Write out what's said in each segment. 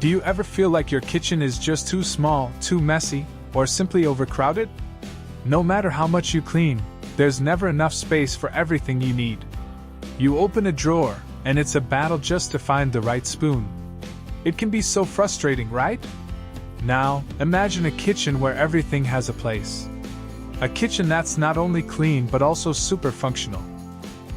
Do you ever feel like your kitchen is just too small, too messy, or simply overcrowded? No matter how much you clean, there's never enough space for everything you need. You open a drawer, and it's a battle just to find the right spoon. It can be so frustrating, right? Now, imagine a kitchen where everything has a place. A kitchen that's not only clean but also super functional.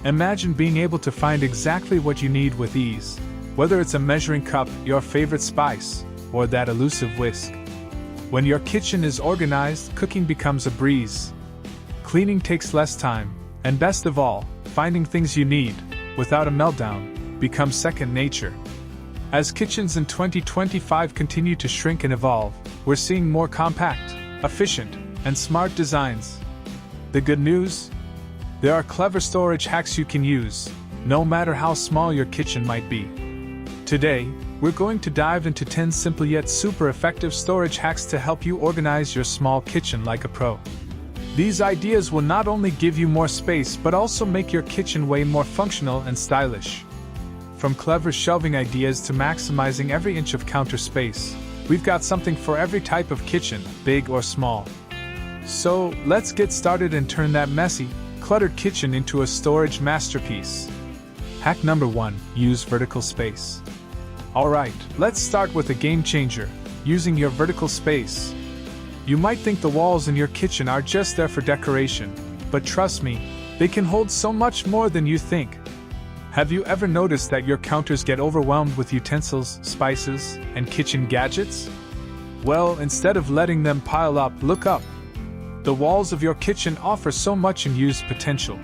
Imagine being able to find exactly what you need with ease, whether it's a measuring cup, your favorite spice, or that elusive whisk. When your kitchen is organized, cooking becomes a breeze. Cleaning takes less time, and best of all, finding things you need, without a meltdown, becomes second nature. As kitchens in 2025 continue to shrink and evolve, we're seeing more compact, efficient, and smart designs. The good news? There are clever storage hacks you can use, no matter how small your kitchen might be. Today, we're going to dive into 10 simple yet super effective storage hacks to help you organize your small kitchen like a pro. These ideas will not only give you more space but also make your kitchen way more functional and stylish. From clever shelving ideas to maximizing every inch of counter space, we've got something for every type of kitchen, big or small. So, let's get started and turn that messy, cluttered kitchen into a storage masterpiece. Hack number 1: use vertical space. Alright, let's start with a game changer, using your vertical space. You might think the walls in your kitchen are just there for decoration, but trust me, they can hold so much more than you think. Have you ever noticed that your counters get overwhelmed with utensils, spices, and kitchen gadgets? Well, instead of letting them pile up, look up. The walls of your kitchen offer so much unused potential.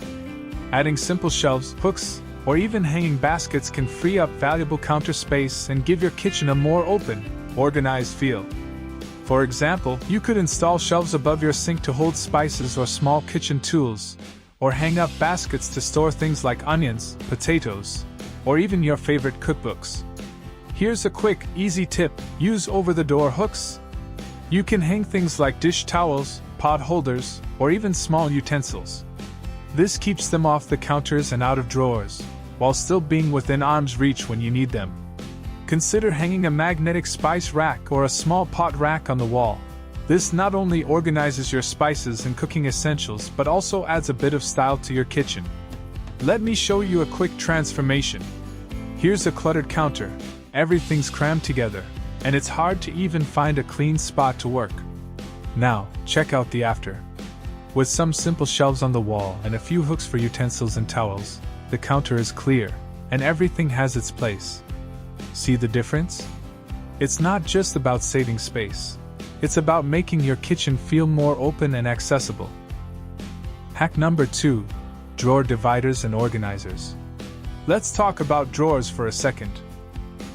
Adding simple shelves, hooks, or even hanging baskets can free up valuable counter space and give your kitchen a more open, organized feel. For example, you could install shelves above your sink to hold spices or small kitchen tools, or hang up baskets to store things like onions, potatoes, or even your favorite cookbooks. Here's a quick, easy tip: use over-the-door hooks. You can hang things like dish towels, pot holders, or even small utensils. This keeps them off the counters and out of drawers, while still being within arm's reach when you need them. Consider hanging a magnetic spice rack or a small pot rack on the wall. This not only organizes your spices and cooking essentials but also adds a bit of style to your kitchen. Let me show you a quick transformation. Here's a cluttered counter. Everything's crammed together, and it's hard to even find a clean spot to work. Now, check out the after. With some simple shelves on the wall and a few hooks for utensils and towels, the counter is clear, and everything has its place. See the difference? It's not just about saving space. It's about making your kitchen feel more open and accessible. Hack number 2: drawer dividers and organizers. Let's talk about drawers for a second.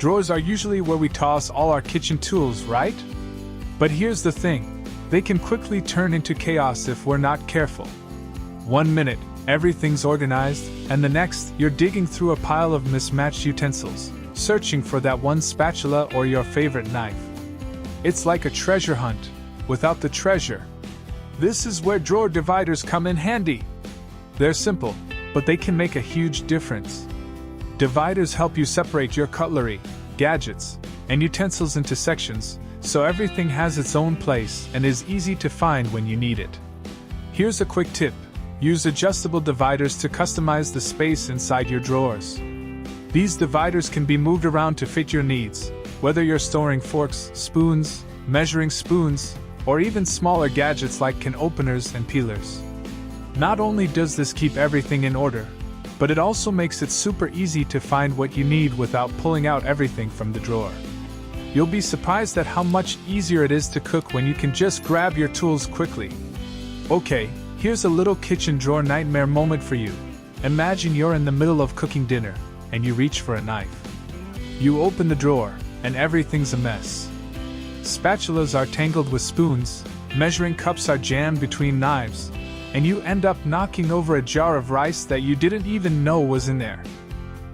Drawers are usually where we toss all our kitchen tools, right? But here's the thing: they can quickly turn into chaos if we're not careful. 1 minute, everything's organized, and the next, you're digging through a pile of mismatched utensils, searching for that one spatula or your favorite knife. It's like a treasure hunt, without the treasure. This is where drawer dividers come in handy. They're simple, but they can make a huge difference. Dividers help you separate your cutlery, gadgets, and utensils into sections, so everything has its own place and is easy to find when you need it. Here's a quick tip: use adjustable dividers to customize the space inside your drawers. These dividers can be moved around to fit your needs, whether you're storing forks, spoons, measuring spoons, or even smaller gadgets like can openers and peelers. Not only does this keep everything in order, but it also makes it super easy to find what you need without pulling out everything from the drawer. You'll be surprised at how much easier it is to cook when you can just grab your tools quickly. Okay, here's a little kitchen drawer nightmare moment for you. Imagine you're in the middle of cooking dinner, and you reach for a knife. You open the drawer, and everything's a mess. Spatulas are tangled with spoons, measuring cups are jammed between knives, and you end up knocking over a jar of rice that you didn't even know was in there.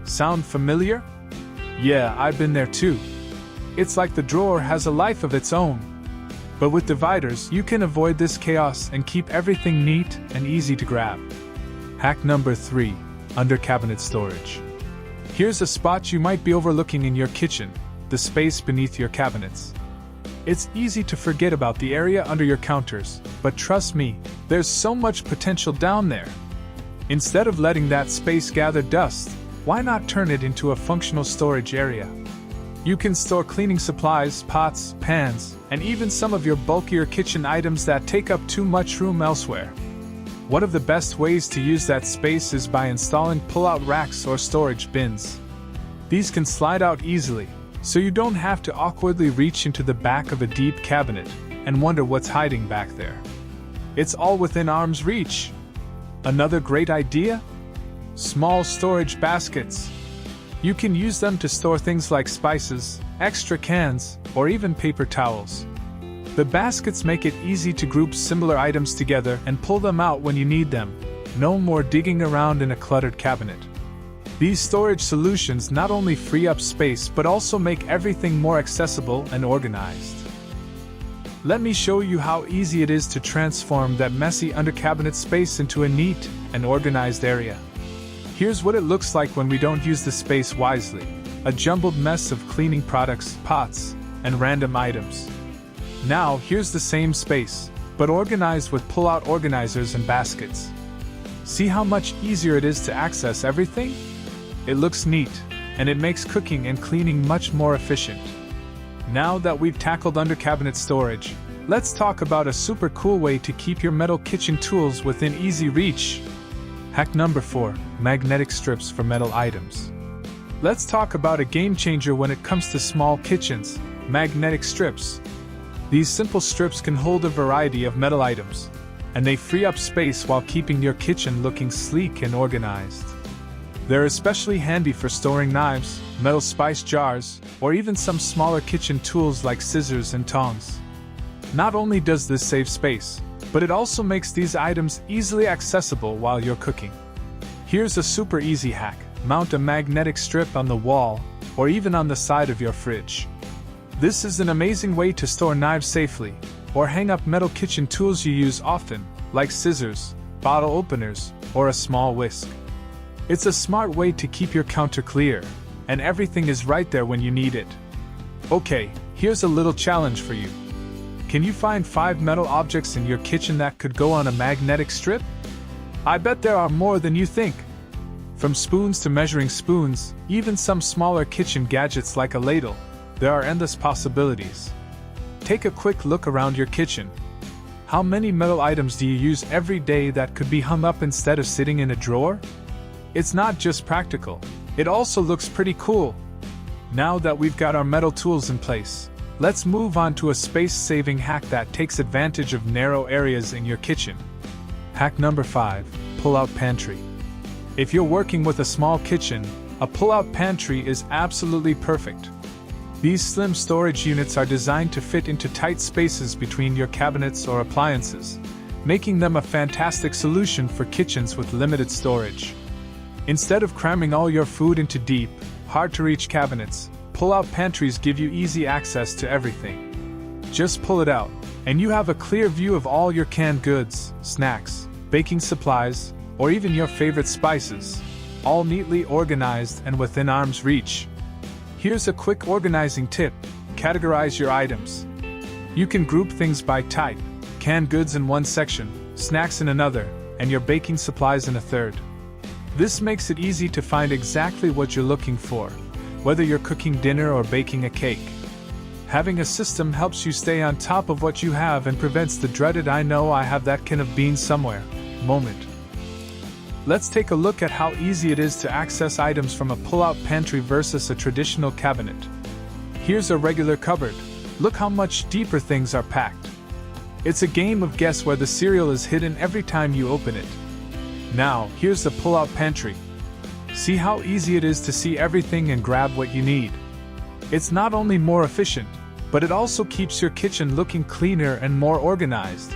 Sound familiar? Yeah, I've been there too. It's like the drawer has a life of its own. But with dividers, you can avoid this chaos and keep everything neat and easy to grab. Hack number 3: under cabinet storage. Here's a spot you might be overlooking in your kitchen. the space beneath your cabinets. It's easy to forget about the area under your counters, but trust me, there's so much potential down there. Instead of letting that space gather dust, why not turn it into a functional storage area? You can store cleaning supplies, pots, pans, and even some of your bulkier kitchen items that take up too much room elsewhere. One of the best ways to use that space is by installing pull-out racks or storage bins. These can slide out easily, so you don't have to awkwardly reach into the back of a deep cabinet and wonder what's hiding back there. It's all within arm's reach. Another great idea? Small storage baskets. You can use them to store things like spices, extra cans, or even paper towels. The baskets make it easy to group similar items together and pull them out when you need them. No more digging around in a cluttered cabinet. These storage solutions not only free up space but also make everything more accessible and organized. Let me show you how easy it is to transform that messy under-cabinet space into a neat and organized area. Here's what it looks like when we don't use the space wisely: a jumbled mess of cleaning products, pots, and random items. Now, here's the same space, but organized with pull-out organizers and baskets. See how much easier it is to access everything? It looks neat, and it makes cooking and cleaning much more efficient. Now that we've tackled under-cabinet storage, let's talk about a super cool way to keep your metal kitchen tools within easy reach. Hack number 4. Magnetic strips for metal items. Let's talk about a game changer when it comes to small kitchens: magnetic strips. These simple strips can hold a variety of metal items, and they free up space while keeping your kitchen looking sleek and organized. They're especially handy for storing knives, metal spice jars, or even some smaller kitchen tools like scissors and tongs. Not only does this save space, but it also makes these items easily accessible while you're cooking. Here's a super easy hack: mount a magnetic strip on the wall or even on the side of your fridge. This is an amazing way to store knives safely, or hang up metal kitchen tools you use often, like scissors, bottle openers, or a small whisk. It's a smart way to keep your counter clear, and everything is right there when you need it. Okay, here's a little challenge for you. Can you find 5 metal objects in your kitchen that could go on a magnetic strip? I bet there are more than you think. From spoons to measuring spoons, even some smaller kitchen gadgets like a ladle, there are endless possibilities. Take a quick look around your kitchen. How many metal items do you use every day that could be hung up instead of sitting in a drawer? It's not just practical, it also looks pretty cool. Now that we've got our metal tools in place, let's move on to a space-saving hack that takes advantage of narrow areas in your kitchen. Hack number 5. Pull-out pantry. If you're working with a small kitchen, a pull-out pantry is absolutely perfect. These slim storage units are designed to fit into tight spaces between your cabinets or appliances, making them a fantastic solution for kitchens with limited storage. Instead of cramming all your food into deep, hard-to-reach cabinets, pull-out pantries give you easy access to everything. Just pull it out, and you have a clear view of all your canned goods, snacks, baking supplies, or even your favorite spices, all neatly organized and within arm's reach. Here's a quick organizing tip: categorize your items. You can group things by type: canned goods in one section, snacks in another, and your baking supplies in a third. This makes it easy to find exactly what you're looking for, whether you're cooking dinner or baking a cake. Having a system helps you stay on top of what you have and prevents the dreaded "I know I have that can of beans somewhere" moment. Let's take a look at how easy it is to access items from a pull-out pantry versus a traditional cabinet. Here's a regular cupboard. Look how much deeper things are packed. It's a game of guess where the cereal is hidden every time you open it. Now, here's the pull-out pantry. See how easy it is to see everything and grab what you need. It's not only more efficient, but it also keeps your kitchen looking cleaner and more organized.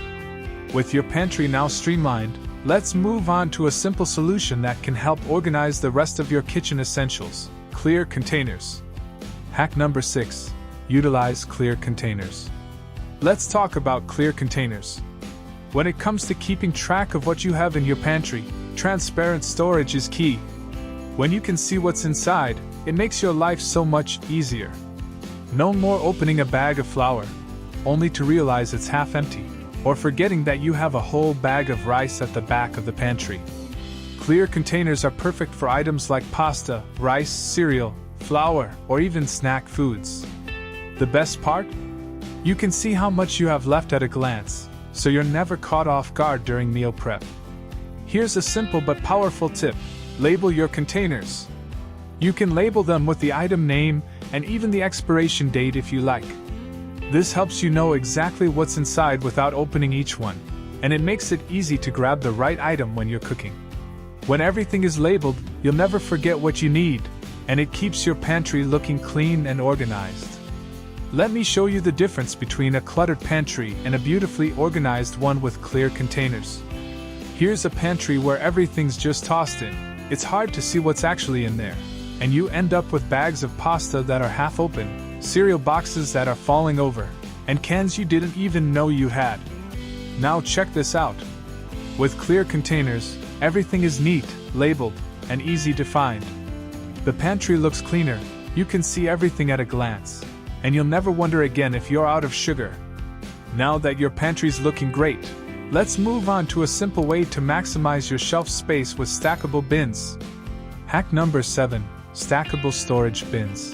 With your pantry now streamlined, let's move on to a simple solution that can help organize the rest of your kitchen essentials: clear containers. Hack number 6. Utilize clear containers. Let's talk about clear containers. When it comes to keeping track of what you have in your pantry, transparent storage is key. When you can see what's inside, it makes your life so much easier. No more opening a bag of flour, only to realize it's half empty, or forgetting that you have a whole bag of rice at the back of the pantry. Clear containers are perfect for items like pasta, rice, cereal, flour, or even snack foods. The best part? You can see how much you have left at a glance, so you're never caught off guard during meal prep. Here's a simple but powerful tip: label your containers. You can label them with the item name and even the expiration date if you like. This helps you know exactly what's inside without opening each one, and it makes it easy to grab the right item when you're cooking. When everything is labeled, you'll never forget what you need, and it keeps your pantry looking clean and organized. Let me show you the difference between a cluttered pantry and a beautifully organized one with clear containers. Here's a pantry where everything's just tossed in. It's hard to see what's actually in there, and you end up with bags of pasta that are half open, cereal boxes that are falling over, and cans you didn't even know you had. Now check this out. With clear containers, everything is neat, labeled, and easy to find. The pantry looks cleaner, you can see everything at a glance, and you'll never wonder again if you're out of sugar. Now that your pantry's looking great, let's move on to a simple way to maximize your shelf space with stackable bins. Hack number 7. Stackable storage bins.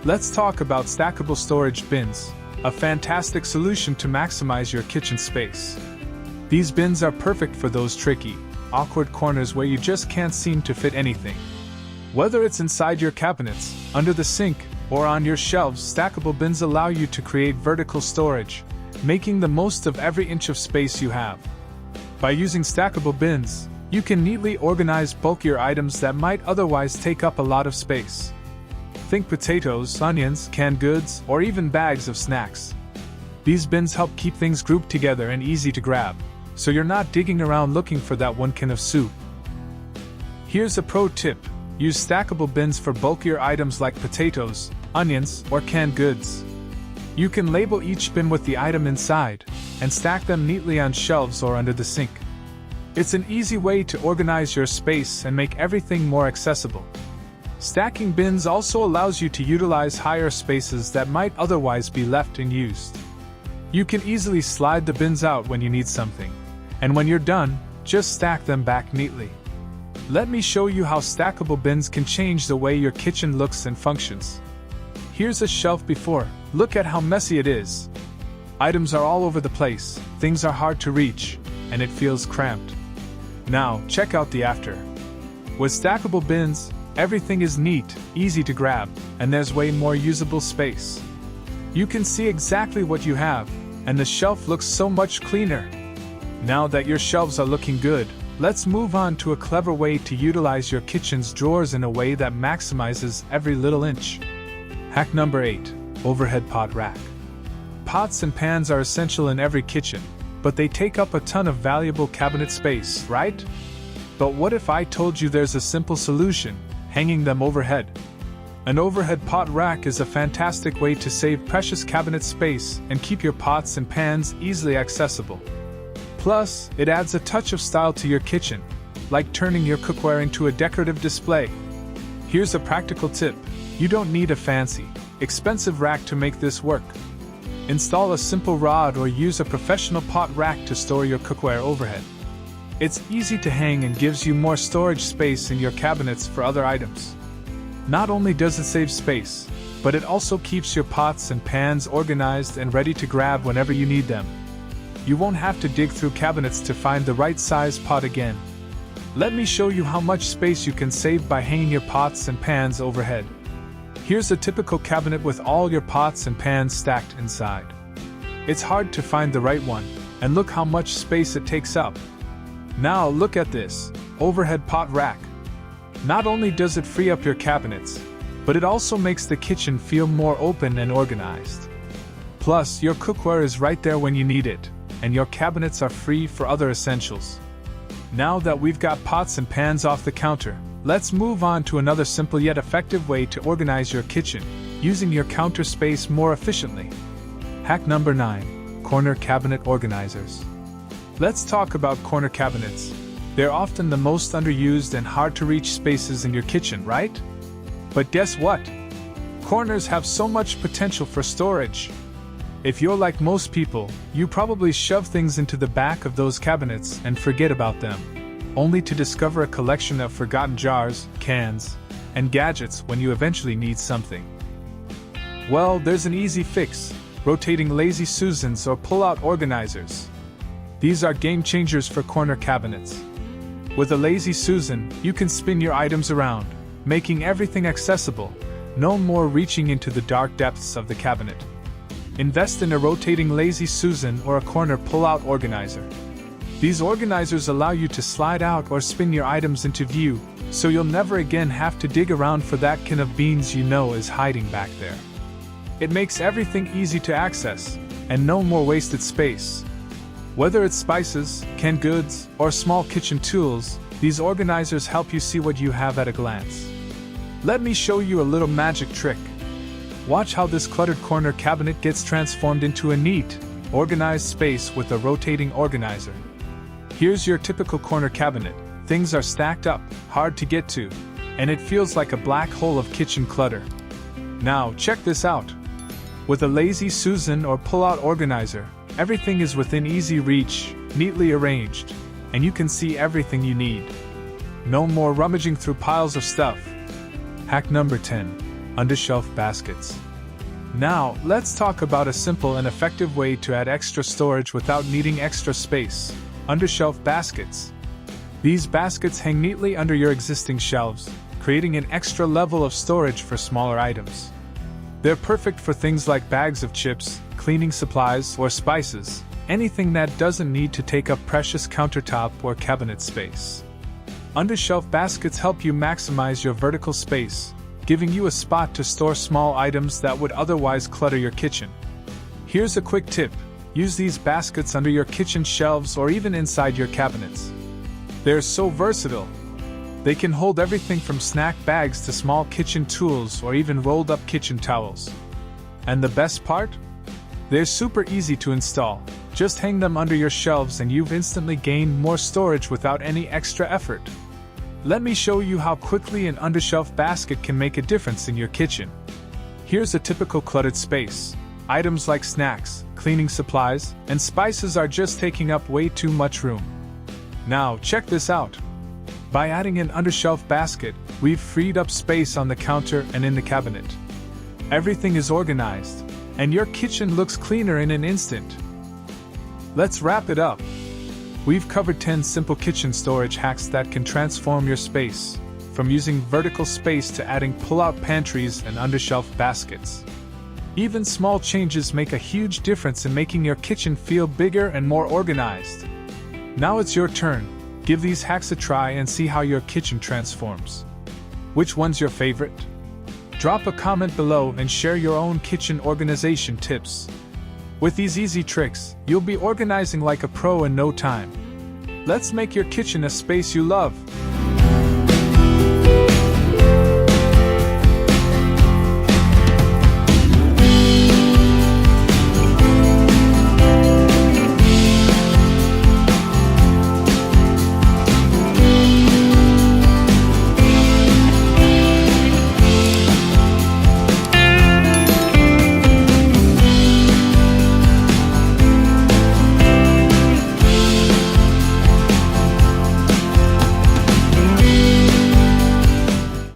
Let's talk about stackable storage bins, a fantastic solution to maximize your kitchen space. These bins are perfect for those tricky, awkward corners where you just can't seem to fit anything. Whether it's inside your cabinets, under the sink, or on your shelves, stackable bins allow you to create vertical storage, making the most of every inch of space you have. By using stackable bins, you can neatly organize bulkier items that might otherwise take up a lot of space. Think potatoes, onions, canned goods, or even bags of snacks. These bins help keep things grouped together and easy to grab, so you're not digging around looking for that one can of soup. Here's a pro tip: use stackable bins for bulkier items like potatoes, onions, or canned goods. You can label each bin with the item inside, and stack them neatly on shelves or under the sink. It's an easy way to organize your space and make everything more accessible. Stacking bins also allows you to utilize higher spaces that might otherwise be left unused. You can easily slide the bins out when you need something, and when you're done, just stack them back neatly. Let me show you how stackable bins can change the way your kitchen looks and functions. Here's a shelf before. Look at how messy it is. Items are all over the place, things are hard to reach, and it feels cramped. Now, check out the after. With stackable bins, everything is neat, easy to grab, and there's way more usable space. You can see exactly what you have, and the shelf looks so much cleaner. Now that your shelves are looking good, let's move on to a clever way to utilize your kitchen's drawers in a way that maximizes every little inch. Hack number 8. Overhead pot rack. Pots and pans are essential in every kitchen, but they take up a ton of valuable cabinet space, right? But what if I told you there's a simple solution: hanging them overhead? An overhead pot rack is a fantastic way to save precious cabinet space and keep your pots and pans easily accessible. Plus, it adds a touch of style to your kitchen, like turning your cookware into a decorative display. Here's a practical tip: you don't need a fancy, expensive rack to make this work. Install a simple rod or use a professional pot rack to store your cookware overhead. It's easy to hang and gives you more storage space in your cabinets for other items. Not only does it save space, but it also keeps your pots and pans organized and ready to grab whenever you need them. You won't have to dig through cabinets to find the right size pot again. Let me show you how much space you can save by hanging your pots and pans overhead. Here's a typical cabinet with all your pots and pans stacked inside. It's hard to find the right one, and look how much space it takes up. Now look at this overhead pot rack. Not only does it free up your cabinets, but it also makes the kitchen feel more open and organized. Plus, your cookware is right there when you need it, and your cabinets are free for other essentials. Now that we've got pots and pans off the counter, let's move on to another simple yet effective way to organize your kitchen, using your counter space more efficiently. Hack number 9. Corner cabinet organizers. Let's talk about corner cabinets. They're often the most underused and hard to reach spaces in your kitchen, right? But guess what? Corners have so much potential for storage. If you're like most people, you probably shove things into the back of those cabinets and forget about them, only to discover a collection of forgotten jars, cans, and gadgets when you eventually need something. Well, there's an easy fix: rotating Lazy Susans or pull-out organizers. These are game changers for corner cabinets. With a Lazy Susan, you can spin your items around, making everything accessible, no more reaching into the dark depths of the cabinet. Invest in a rotating Lazy Susan or a corner pull-out organizer. These organizers allow you to slide out or spin your items into view, so you'll never again have to dig around for that can of beans you know is hiding back there. It makes everything easy to access, and no more wasted space. Whether it's spices, canned goods, or small kitchen tools, these organizers help you see what you have at a glance. Let me show you a little magic trick. Watch how this cluttered corner cabinet gets transformed into a neat, organized space with a rotating organizer. Here's your typical corner cabinet. Things are stacked up, hard to get to, and it feels like a black hole of kitchen clutter. Now, check this out. With a Lazy Susan or pull-out organizer, everything is within easy reach, neatly arranged, and you can see everything you need. No more rummaging through piles of stuff. Hack number 10. Undershelf baskets. Now, let's talk about a simple and effective way to add extra storage without needing extra space. Undershelf baskets. These baskets hang neatly under your existing shelves, creating an extra level of storage for smaller items. They're perfect for things like bags of chips, cleaning supplies, or spices, anything that doesn't need to take up precious countertop or cabinet space. Undershelf baskets help you maximize your vertical space, giving you a spot to store small items that would otherwise clutter your kitchen. Here's a quick tip: use these baskets under your kitchen shelves or even inside your cabinets. They're so versatile. They can hold everything from snack bags to small kitchen tools or even rolled up kitchen towels. And the best part? They're super easy to install. Just hang them under your shelves and you've instantly gained more storage without any extra effort. Let me show you how quickly an undershelf basket can make a difference in your kitchen. Here's a typical cluttered space. Items like snacks, cleaning supplies, and spices are just taking up way too much room. Now, check this out. By adding an undershelf basket, we've freed up space on the counter and in the cabinet. Everything is organized, and your kitchen looks cleaner in an instant. Let's wrap it up. We've covered 10 simple kitchen storage hacks that can transform your space, from using vertical space to adding pull-out pantries and undershelf baskets. Even small changes make a huge difference in making your kitchen feel bigger and more organized. Now it's your turn. Give these hacks a try and see how your kitchen transforms. Which one's your favorite? Drop a comment below and share your own kitchen organization tips. With these easy tricks, you'll be organizing like a pro in no time. Let's make your kitchen a space you love.